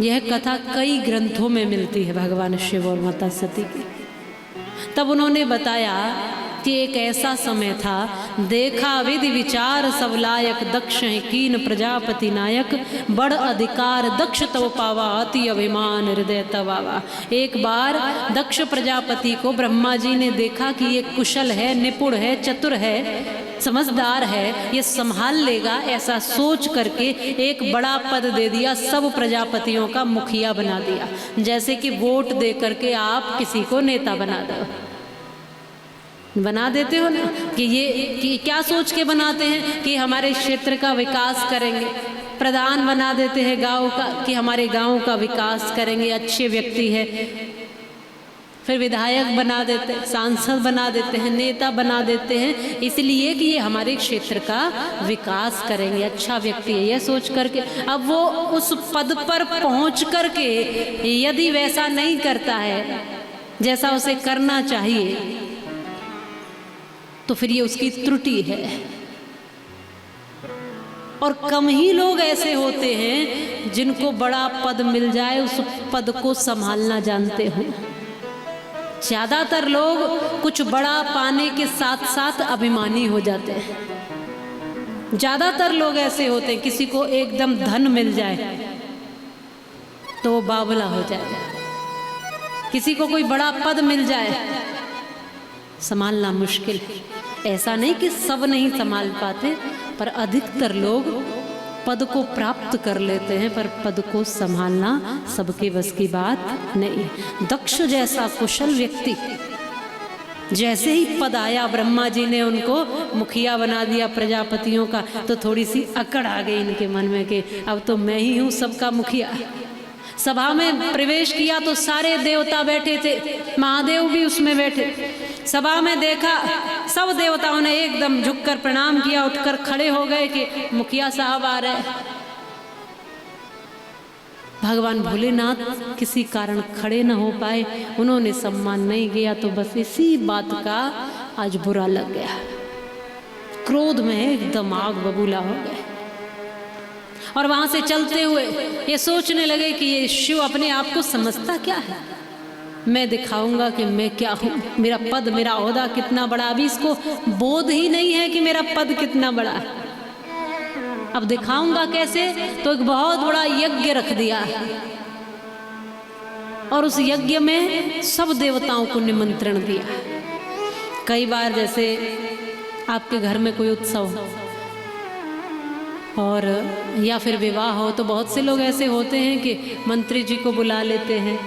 यह कथा कई ग्रंथों में मिलती है भगवान शिव और माता सती की। तब उन्होंने बताया कि एक ऐसा समय था, देखा विधि विचार सब लायक, दक्ष कीन प्रजापति नायक, बड़ अधिकार दक्ष तव पावा, अति अभिमान हृदय तवावा। एक बार दक्ष प्रजापति को ब्रह्मा जी ने देखा कि ये कुशल है, निपुण है, चतुर है, समझदार है, ये संभाल लेगा, ऐसा सोच करके एक बड़ा पद दे दिया, सब प्रजापतियों का मुखिया बना दिया। जैसे कि वोट दे करके आप किसी को नेता बना देते हो ना, कि क्या सोच के बनाते हैं कि हमारे क्षेत्र का विकास करेंगे। प्रधान बना देते हैं गांव का कि हमारे गांव का विकास करेंगे, अच्छे व्यक्ति है। फिर विधायक बना देते हैं, सांसद बना देते हैं, नेता बना देते हैं, इसलिए कि ये हमारे क्षेत्र का विकास करेंगे, अच्छा व्यक्ति है, यह सोच करके। अब वो उस पद पर पहुंच करके यदि वैसा नहीं करता है जैसा उसे करना चाहिए, तो फिर ये उसकी त्रुटि है। और कम ही लोग ऐसे होते हैं जिनको बड़ा पद मिल जाए उस पद को संभालना जानते हो। ज्यादातर लोग कुछ बड़ा पाने के साथ साथ अभिमानी हो जाते हैं। ज्यादातर लोग ऐसे होते हैं, किसी को एकदम धन मिल जाए तो वो बावला हो जाए, किसी को कोई बड़ा पद मिल जाए संभालना मुश्किल है। ऐसा नहीं कि सब नहीं संभाल पाते, पर अधिकतर लोग पद को प्राप्त कर लेते हैं, पर पद को संभालना सबके बस की बात नहीं। दक्ष जैसा कुशल व्यक्ति, जैसे ही पद आया, ब्रह्मा जी ने उनको मुखिया बना दिया प्रजापतियों का, तो थोड़ी सी अकड़ आ गई इनके मन में कि अब तो मैं ही हूँ सबका मुखिया। सभा में प्रवेश किया तो सारे देवता बैठे थे, महादेव भी उसमें बैठे। सभा में देखा सब देवताओं ने एकदम झुककर प्रणाम किया, उठकर खड़े हो गए कि मुखिया साहब आ रहे हैं। भगवान भोलेनाथ किसी कारण खड़े न हो पाए, उन्होंने सम्मान नहीं किया, तो बस इसी बात का आज बुरा लग गया। क्रोध में एकदम आग बबूला हो गए और वहां से चलते हुए ये सोचने लगे कि ये शिव अपने आप को समझता क्या है, मैं दिखाऊंगा कि मैं क्या हूँ, मेरा पद, मेरा ओहदा कितना बड़ा। अभी इसको बोध ही नहीं है कि मेरा पद कितना बड़ा है, अब दिखाऊंगा कैसे। तो एक बहुत बड़ा यज्ञ रख दिया और उस यज्ञ में सब देवताओं को निमंत्रण दिया। कई बार जैसे आपके घर में कोई उत्सव हो और या फिर विवाह हो, तो बहुत से लोग ऐसे होते हैं कि मंत्री जी को बुला लेते हैं,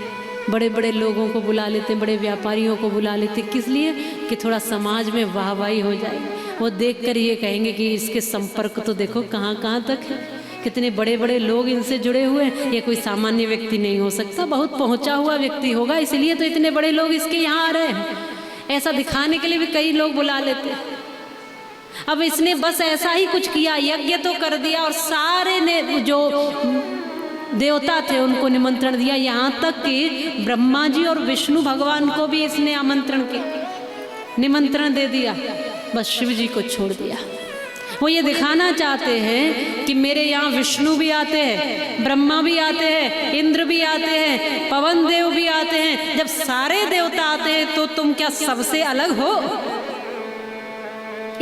बड़े बड़े लोगों को बुला लेते हैं, बड़े व्यापारियों को बुला लेते हैं। किस लिए? कि थोड़ा समाज में वाहवाही हो जाए। वो देखकर ये कहेंगे कि इसके संपर्क तो देखो कहाँ कहाँ तक है, कितने बड़े बड़े लोग इनसे जुड़े हुए हैं, ये कोई सामान्य व्यक्ति नहीं हो सकता, बहुत पहुँचा हुआ व्यक्ति होगा, इसलिए तो इतने बड़े लोग इसके यहाँ आ रहे हैं। ऐसा दिखाने के लिए भी कई लोग बुला लेते हैं। अब इसने बस ऐसा ही कुछ किया, यज्ञ तो कर दिया और सारे ने जो देवता थे उनको निमंत्रण दिया, यहाँ तक कि ब्रह्मा जी और विष्णु भगवान को भी इसने आमंत्रण किया, निमंत्रण दे दिया, बस शिव जी को छोड़ दिया। वो ये दिखाना चाहते हैं कि मेरे यहाँ विष्णु भी आते हैं, ब्रह्मा भी आते हैं, इंद्र भी आते हैं, पवन देव भी आते हैं। जब सारे देवता आते हैं तो तुम क्या सबसे अलग हो?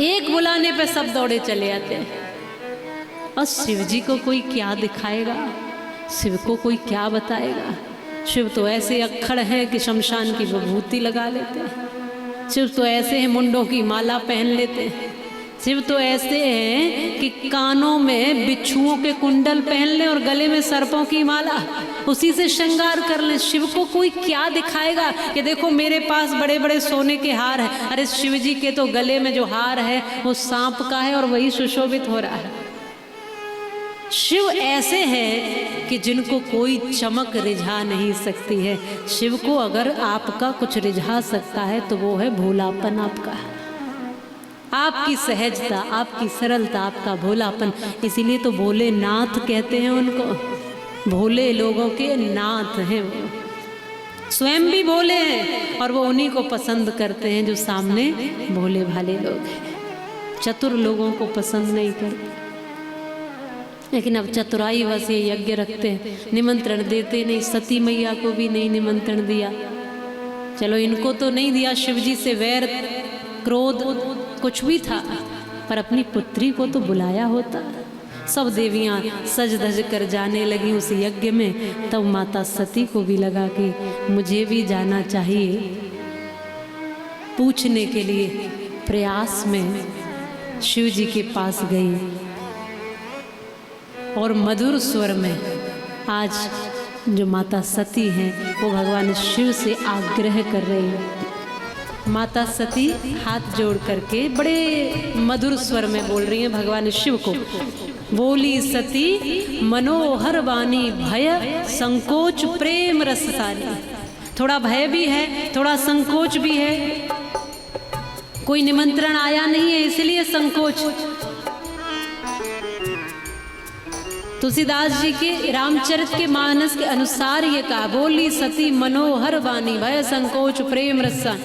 एक बुलाने पे सब दौड़े चले आते हैं। और शिव जी को कोई क्या दिखाएगा, शिव को कोई क्या बताएगा? शिव तो ऐसे अक्खड़ हैं कि शमशान की विभूति लगा लेते हैं। शिव तो ऐसे हैं मुंडों की माला पहन लेते हैं। शिव तो ऐसे हैं कि कानों में बिच्छुओं के कुंडल पहन लें और गले में सर्पों की माला, उसी से श्रृंगार कर लें। शिव को कोई क्या दिखाएगा कि देखो मेरे पास बड़े बड़े सोने के हार हैं। अरे शिव जी के तो गले में जो हार है वो सांप का है और वही सुशोभित हो रहा है। शिव ऐसे हैं कि जिनको कोई चमक रिझा नहीं सकती है। शिव को अगर आपका कुछ रिझा सकता है तो वो है भोलापन आपका, आपकी सहजता, आपकी सरलता, आपका भोलापन। इसीलिए तो भोलेनाथ कहते हैं उनको, भोले लोगों के नाथ हैं वो। स्वयं भी भोले हैं और वो उन्हीं को पसंद करते हैं जो सामने भोले भाले लोग हैं, चतुर लोगों को पसंद नहीं करते। लेकिन अब चतुराई वश ये यज्ञ रखते हैं, निमंत्रण देते नहीं। सती मैया को भी नहीं निमंत्रण दिया। चलो इनको तो नहीं दिया, शिव जी से वैर क्रोध कुछ भी था, पर अपनी पुत्री को तो बुलाया होता। सब देवियां सज धज कर जाने लगी उस यज्ञ में। तब माता सती को भी लगा कि मुझे भी जाना चाहिए। पूछने के लिए प्रयास में शिव जी के पास गई और मधुर स्वर में आज जो माता सती हैं वो भगवान शिव से आग्रह कर रही हैं। माता सती हाथ जोड़ करके बड़े मधुर स्वर में बोल रही हैं भगवान शिव को। बोली सती मनोहर वाणी भय संकोच प्रेम रससानी। थोड़ा भय भी है, थोड़ा संकोच भी है। कोई निमंत्रण आया नहीं है इसलिए संकोच। तुलसीदास जी के रामचरित के मानस के अनुसार ये कहा, बोली सती मनोहर वाणी भय संकोच प्रेम रसा।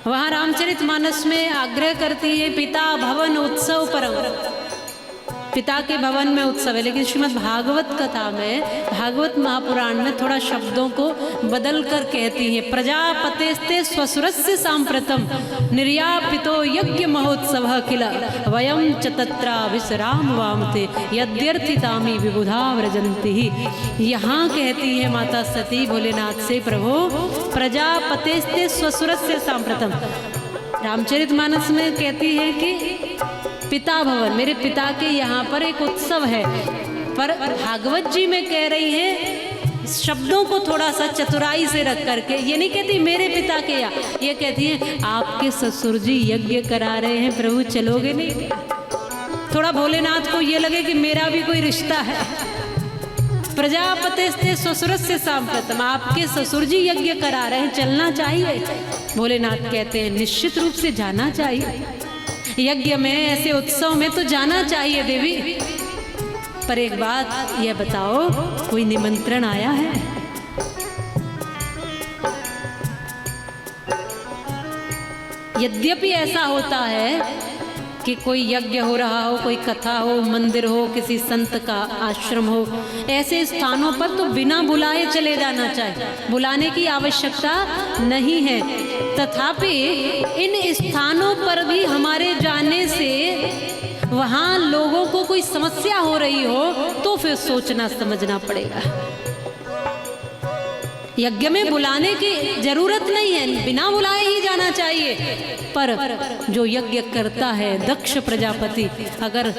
वहाँ रामचरित मानस में आग्रह करती है पिता भवन उत्सव परम। पिता के भवन में उत्सव है, लेकिन श्रीमद् भागवत कथा में, भागवत महापुराण में थोड़ा शब्दों को बदल कर कहती है। प्रजापतेस्ते स्वसुरस्य सांप्रतम निर्यापितो यज्ञ महोत्सव किल वयम च तत्रा विश्राम वामते यद्यर्थितामी विबुधा व्रजंती। यहाँ कहती है माता सती भोलेनाथ से, प्रभु प्रजापतेस्ते स्वसुरस्य सांप्रतम। रामचरित मानस में कहती है कि पिता भवन, मेरे पिता के यहाँ पर एक उत्सव है, पर भागवत जी में कह रही है शब्दों को थोड़ा सा चतुराई से रख करके। ये नहीं कहती मेरे पिता के यहाँ, ये कहती है आपके ससुर जी यज्ञ करा रहे हैं, प्रभु चलोगे नहीं? थोड़ा भोलेनाथ को ये लगे कि मेरा भी कोई रिश्ता है। प्रजापतेस्ते ससुरस्य सांप्रतम, आपके ससुर जी यज्ञ करा रहे हैं, चलना चाहिए। भोलेनाथ कहते हैं निश्चित रूप से जाना चाहिए, यज्ञ में ऐसे उत्सव में तो जाना चाहिए देवी। पर एक बात यह बताओ, कोई निमंत्रण आया है? यद्यपि ऐसा होता है कि कोई यज्ञ हो रहा हो, कोई कथा हो, मंदिर हो, किसी संत का आश्रम हो, ऐसे स्थानों पर तो बिना बुलाए चले जाना चाहिए, बुलाने की आवश्यकता नहीं है। तथापि इन स्थानों पर भी हमारे जाने से वहाँ लोगों को कोई समस्या हो रही हो तो फिर सोचना समझना पड़ेगा। यज्ञ में बुलाने की जरूरत नहीं है, बिना बुलाए ही जाना चाहिए। पर जो यज्ञ करता है दक्ष प्रजापति, अगर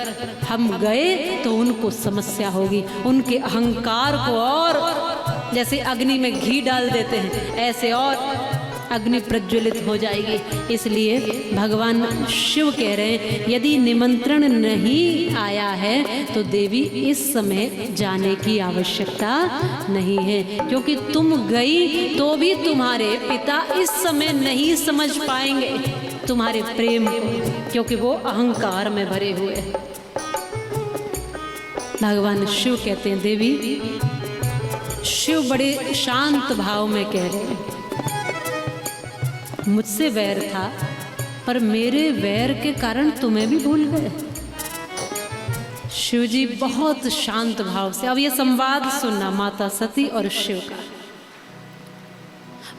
हम गए तो उनको समस्या होगी, उनके अहंकार को और जैसे अग्नि में घी डाल देते हैं ऐसे और अग्नि प्रज्वलित हो जाएगी। इसलिए भगवान शिव कह रहे हैं यदि निमंत्रण नहीं आया है तो देवी इस समय जाने की आवश्यकता नहीं है, क्योंकि तुम गई तो भी तुम्हारे पिता इस समय नहीं समझ पाएंगे तुम्हारे प्रेम को, क्योंकि वो अहंकार में भरे हुए हैं। भगवान शिव कहते हैं देवी, शिव बड़े शांत भाव में कह रहे हैं मुझसे वैर था, पर मेरे वैर के कारण तुम्हें भी भूल गए। शिव जी बहुत शांत भाव से, अब ये संवाद सुनना माता सती और शिव का।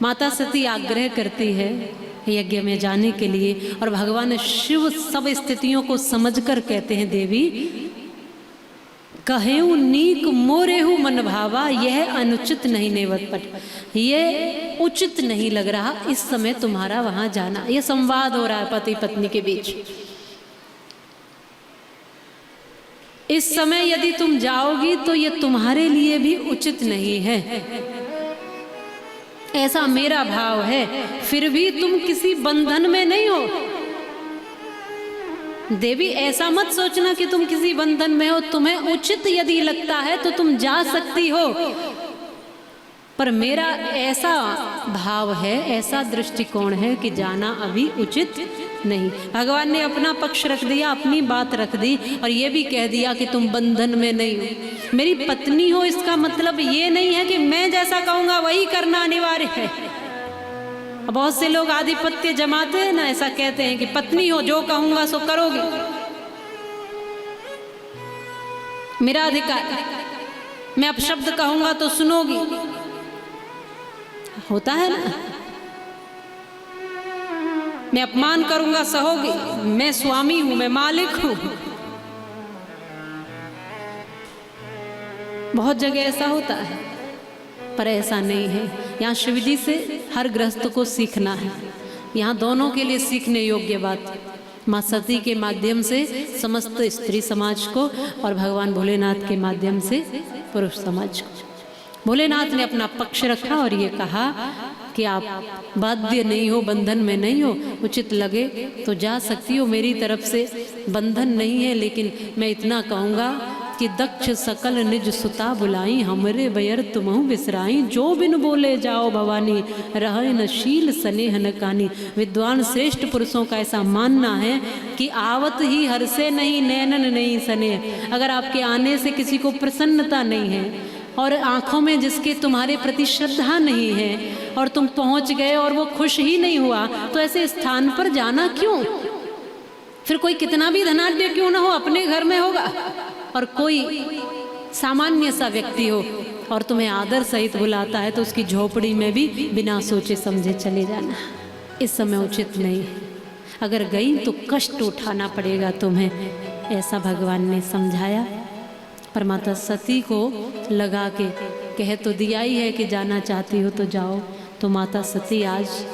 माता सती आग्रह करती है यज्ञ में जाने के लिए, और भगवान शिव सब स्थितियों को समझकर कहते हैं देवी, कहेऊ नीक मोरेहू मन भावा, यह अनुचित नहीं नेवत पट, ये उचित नहीं लग रहा इस समय तुम्हारा वहां जाना। ये संवाद हो रहा है पति पत्नी के बीच। इस समय यदि तुम जाओगी तो ये तुम्हारे लिए भी उचित नहीं है, ऐसा मेरा भाव है। फिर भी तुम किसी बंधन में नहीं हो देवी, ऐसा मत सोचना कि तुम किसी बंधन में हो। तुम्हें उचित यदि लगता है तो तुम जा सकती हो, पर मेरा ऐसा भाव है, ऐसा दृष्टिकोण है कि जाना अभी उचित नहीं। भगवान ने अपना पक्ष रख दिया, अपनी बात रख दी, और ये भी कह दिया कि तुम बंधन में नहीं हो, मेरी पत्नी हो। इसका मतलब ये नहीं है कि मैं जैसा कहूँगा वही करना अनिवार्य है। बहुत से लोग आधिपत्य जमाते हैं ना, ऐसा कहते हैं कि पत्नी हो जो कहूँगा सो करोगे। मेरा अधिकार, मैं अपशब्द कहूंगा तो सुनोगी, होता है ना। मैं अपमान करूंगा सहोगी, मैं स्वामी हूं, मैं मालिक हूं। बहुत जगह ऐसा होता है, पर ऐसा नहीं है। यहाँ शिव जी से हर गृहस्थ को सीखना है। यहाँ दोनों के लिए सीखने योग्य बात, माँ सती के माध्यम से समस्त स्त्री समाज को और भगवान भोलेनाथ के माध्यम से पुरुष समाज को। भोलेनाथ ने अपना पक्ष रखा और ये कहा कि आप बाध्य नहीं हो, बंधन में नहीं हो, उचित लगे तो जा सकती हो, मेरी तरफ से बंधन नहीं है। लेकिन मैं इतना कहूँगा कि दक्ष सकल निज सुता बुलाई, हमरे बयर तुमहु बिसराई, जो बिन बोले जाओ भवानी, रहे न शील स्नेह न कानी। विद्वान श्रेष्ठ पुरुषों का ऐसा मानना है कि आवत ही हर से नहीं, नैनन नहीं स्नेह। अगर आपके आने से किसी को प्रसन्नता नहीं है और आंखों में जिसके तुम्हारे प्रति श्रद्धा नहीं है और तुम पहुंच गए और वो खुश ही नहीं हुआ, तो ऐसे स्थान पर जाना क्यों? फिर कोई कितना भी धनाढ्य क्यों ना हो, अपने घर में होगा। और कोई सामान्य सा व्यक्ति हो और तुम्हें आदर सहित बुलाता है तो उसकी झोपड़ी में भी बिना सोचे समझे चले जाना इस समय उचित नहीं है। अगर गई तो कष्ट उठाना पड़ेगा तुम्हें, ऐसा भगवान ने समझाया। पर माता सती को लगा के कह तो दिया ही है कि जाना चाहती हो तो जाओ, तो माता सती आज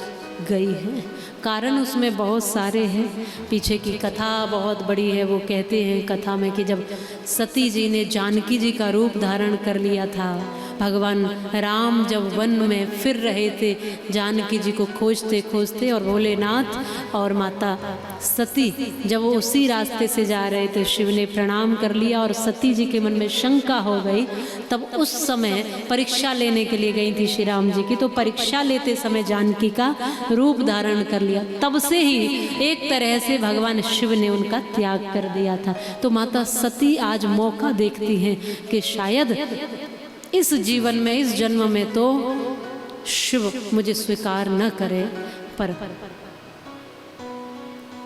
गई है। कारण उसमें बहुत सारे हैं, पीछे की कथा बहुत बड़ी है। वो कहते हैं कथा में कि जब सती जी ने जानकी जी का रूप धारण कर लिया था, भगवान राम जब वन में फिर रहे थे जानकी जी को खोजते खोजते, और भोलेनाथ और माता सती जब वो उसी रास्ते से जा रहे थे, शिव ने प्रणाम कर लिया और सती जी के मन में शंका हो गई। तब उस समय परीक्षा लेने के लिए गई थी श्री राम जी की, तो परीक्षा लेते समय जानकी का रूप धारण कर लिया। तब से ही एक तरह से भगवान शिव ने उनका त्याग कर दिया था। तो माता सती आज मौका देखती हैं कि शायद इस जीवन में, इस जन्म में तो शिव मुझे स्वीकार न करे, पर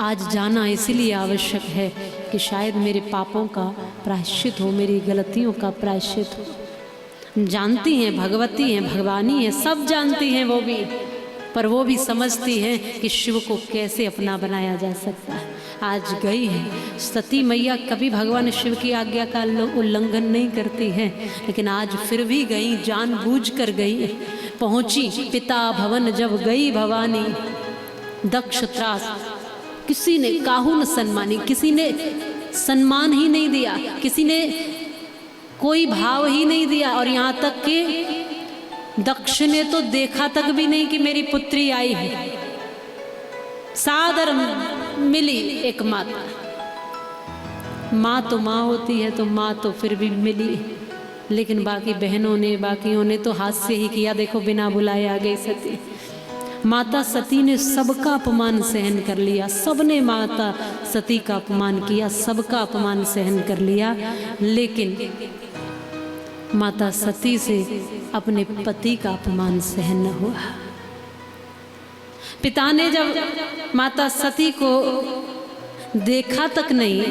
आज जाना इसलिए आवश्यक है कि शायद मेरे पापों का प्रायश्चित हो, मेरी गलतियों का प्रायश्चित हो। जानती हैं भगवती हैं, भगवानी हैं, सब जानती हैं वो भी, पर वो भी समझती हैं कि शिव को कैसे अपना बनाया जा सकता है। आज गई है सती मैया, कभी भगवान शिव की आज्ञा का उल्लंघन नहीं करती हैं, लेकिन आज फिर भी गई, जानबूझकर गई। पहुंची पिता भवन जब गई भवानी, दक्ष त्रास, किसी ने काहू न सम्मानी, किसी ने सम्मान ही नहीं दिया, किसी ने कोई भाव ही नहीं दिया। और यहाँ तक कि दक्ष ने तो देखा तक भी नहीं कि मेरी पुत्री आई है। सादर मिली एक माता, माँ तो माँ होती है, तो माँ तो फिर भी मिली, लेकिन बाकी बहनों ने, बाकियों ने तो हाथ से ही किया। देखो बिना बुलाए आ गई सती। माता सती ने सबका अपमान सहन कर लिया, सबने माता सती का अपमान किया, सबका अपमान सहन कर लिया, लेकिन माता सती से अपने पति का अपमान सहन न हुआ। पिता ने जब माता सती को देखा तक नहीं,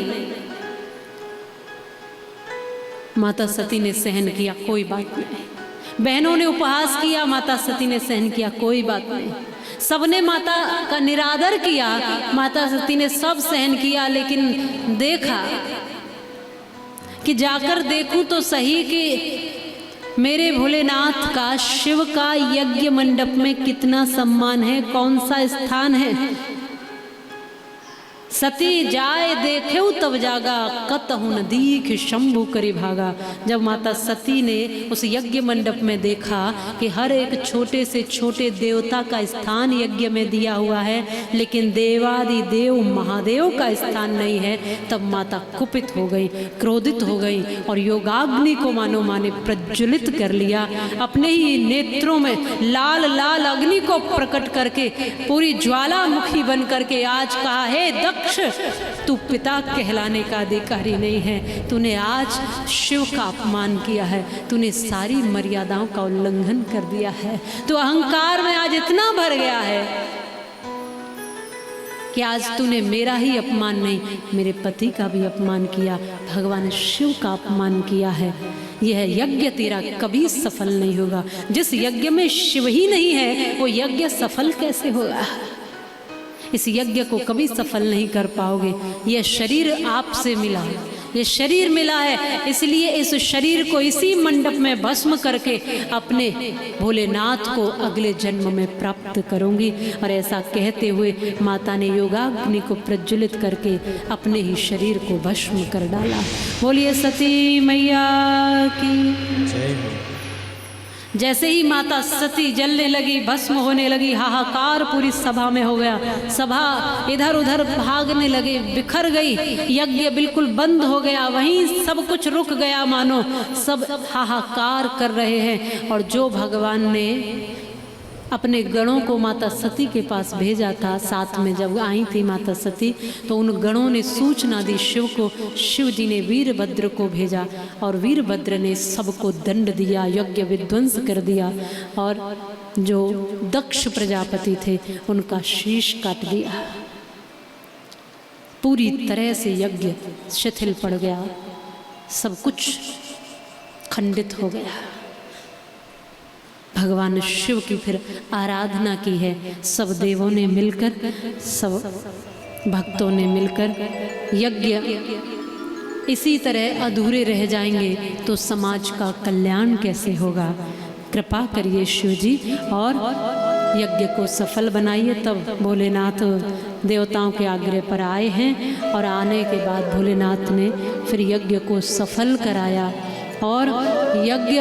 माता सती ने सहन किया, कोई बात नहीं। बहनों ने उपहास किया, माता सती ने सहन किया, कोई बात नहीं। सबने माता का निरादर किया, माता सती ने सब सहन किया, लेकिन देखा कि जाकर देखूं तो सही कि मेरे भोलेनाथ का, शिव का यज्ञ मंडप में कितना सम्मान है, कौन सा स्थान है। सती जाए देखेऊ तब जागा, कतहु न दीख शंभु करि भागा। जब माता सती ने उस यज्ञ मंडप में देखा कि हर एक छोटे से छोटे देवता का स्थान यज्ञ में दिया हुआ है, लेकिन देवादि देव महादेव का स्थान नहीं है, तब माता कुपित हो गई, क्रोधित हो गई और योगाग्नि को मानो माने प्रज्वलित कर लिया। अपने ही नेत्रों में लाल लाल अग्नि को प्रकट करके पूरी ज्वालामुखी बन करके आज कहा, हे दक्ष, तू पिता कहलाने का अधिकारी नहीं है, तूने आज शिव का अपमान किया है, तूने सारी मर्यादाओं का उल्लंघन कर दिया है, तू अहंकार में आज इतना भर गया है कि आज तूने मेरा ही अपमान नहीं, मेरे पति का भी अपमान किया, भगवान शिव का अपमान किया है। यह यज्ञ तेरा कभी सफल नहीं होगा। जिस यज्ञ में शिव ही नहीं है वो यज्ञ सफल कैसे होगा? इस यज्ञ को कभी सफल नहीं कर पाओगे। यह शरीर आपसे मिला है, ये शरीर मिला है, इसलिए इस शरीर को इसी मंडप में भस्म करके अपने भोलेनाथ को अगले जन्म में प्राप्त करूंगी। और ऐसा कहते हुए माता ने योगाग्नि को प्रज्वलित करके अपने ही शरीर को भस्म कर डाला। बोलिए सती मैया की जय हो। जैसे ही माता सती जलने लगी, भस्म होने लगी, हाहाकार पूरी सभा में हो गया। सभा इधर उधर भागने लगे, बिखर गई, यज्ञ बिल्कुल बंद हो गया, वहीं सब कुछ रुक गया, मानो सब हाहाकार कर रहे हैं। और जो भगवान ने अपने गणों को माता सती के पास भेजा था, साथ में जब आई थी माता सती, तो उन गणों ने सूचना दी शिव को। शिव जी ने वीरभद्र को भेजा और वीरभद्र ने सबको दंड दिया, यज्ञ विध्वंस कर दिया और जो दक्ष प्रजापति थे उनका शीश काट दिया। पूरी तरह से यज्ञ शिथिल पड़ गया, सब कुछ खंडित हो गया। भगवान शिव की फिर आराधना की है। सब देवों ने मिलकर, सब भक्तों ने मिलकर। यज्ञ इसी तरह अधूरे रह जाएंगे तो समाज का कल्याण कैसे होगा? कृपा करिए शिव जी और यज्ञ को सफल बनाइए। तब भोलेनाथ देवताओं के आग्रह पर आए हैं और आने के बाद भोलेनाथ ने फिर यज्ञ को सफल कराया और यज्ञ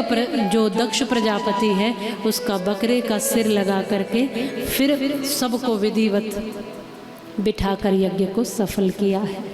जो दक्ष प्रजापति है उसका बकरे का सिर लगा करके फिर सबको विधिवत बिठाकर यज्ञ को सफल किया है।